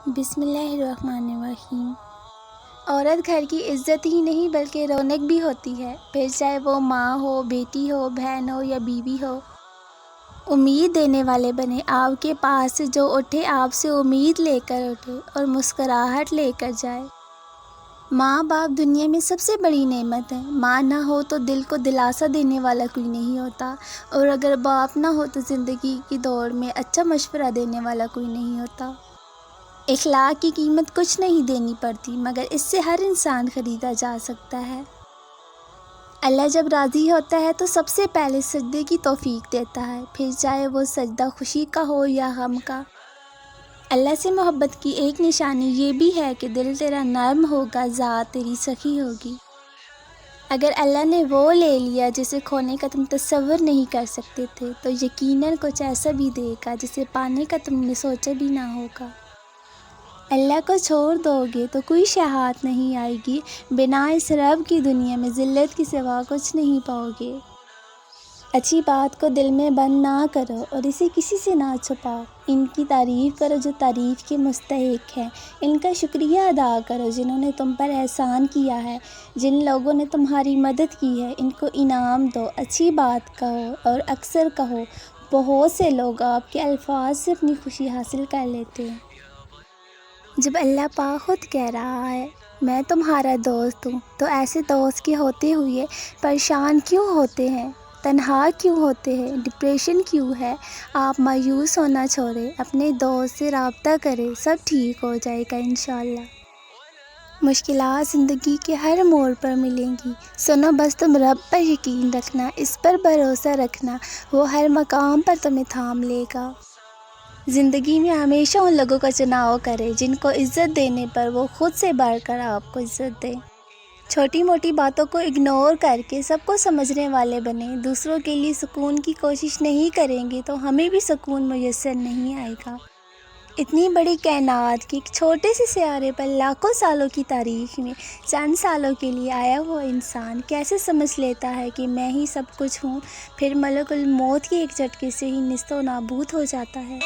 بسم اللہ الرحمن الرحیم۔ عورت گھر کی عزت ہی نہیں بلکہ رونق بھی ہوتی ہے، پھر چاہے وہ ماں ہو، بیٹی ہو، بہن ہو یا بیوی ہو۔ امید دینے والے بنے، آپ کے پاس سے جو اٹھے آپ سے امید لے کر اٹھے اور مسکراہٹ لے کر جائے۔ ماں باپ دنیا میں سب سے بڑی نعمت ہے۔ ماں نہ ہو تو دل کو دلاسا دینے والا کوئی نہیں ہوتا، اور اگر باپ نہ ہو تو زندگی کی دوڑ میں اچھا مشورہ دینے والا کوئی نہیں ہوتا۔ اخلاق کی قیمت کچھ نہیں دینی پڑتی، مگر اس سے ہر انسان خریدا جا سکتا ہے۔ اللہ جب راضی ہوتا ہے تو سب سے پہلے سجدے کی توفیق دیتا ہے، پھر چاہے وہ سجدہ خوشی کا ہو یا غم کا۔ اللہ سے محبت کی ایک نشانی یہ بھی ہے کہ دل تیرا نرم ہوگا، ذات تیری سخی ہوگی۔ اگر اللہ نے وہ لے لیا جسے کھونے کا تم تصور نہیں کر سکتے تھے، تو یقیناً کچھ ایسا بھی دے گا جسے پانے کا تم نے سوچا بھی نہ ہوگا۔ اللہ کو چھوڑ دو گے تو کوئی شے ہاتھ نہیں آئے گی، بنا اس رب کی دنیا میں ذلت کے سوا کچھ نہیں پاؤ گے۔ اچھی بات کو دل میں بند نہ کرو اور اسے کسی سے نہ چھپاؤ۔ ان کی تعریف کرو جو تعریف کے مستحق ہیں، ان کا شکریہ ادا کرو جنہوں نے تم پر احسان کیا ہے۔ جن لوگوں نے تمہاری مدد کی ہے ان کو انعام دو، اچھی بات کہو اور اکثر کہو۔ بہت سے لوگ آپ کے الفاظ سے اپنی خوشی حاصل کر لیتے ہیں، جب اللہ پاک خود کہہ رہا ہے میں تمہارا دوست ہوں، تو ایسے دوست کے ہوتے ہوئے پریشان کیوں ہوتے ہیں، تنہا کیوں ہوتے ہیں، ڈپریشن کیوں ہے؟ آپ مایوس ہونا چھوڑیں، اپنے دوست سے رابطہ کریں، سب ٹھیک ہو جائے گا انشاءاللہ۔ مشکلات زندگی کے ہر موڑ پر ملیں گی، سنو بس تم رب پر یقین رکھنا، اس پر بھروسہ رکھنا، وہ ہر مقام پر تمہیں تھام لے گا۔ زندگی میں ہمیشہ ان لوگوں کا چناؤ کرے جن کو عزت دینے پر وہ خود سے بڑھ کر آپ کو عزت دے۔ چھوٹی موٹی باتوں کو اگنور کر کے سب کو سمجھنے والے بنیں۔ دوسروں کے لیے سکون کی کوشش نہیں کریں گے تو ہمیں بھی سکون میسر نہیں آئے گا۔ اتنی بڑی کائنات کے ایک چھوٹے سے سیارے پر لاکھوں سالوں کی تاریخ میں چند سالوں کے لیے آیا ہوا انسان کیسے سمجھ لیتا ہے کہ میں ہی سب کچھ ہوں، پھر ملک الموت کے ایک جھٹکے سے ہی نیست و نابود ہو جاتا ہے۔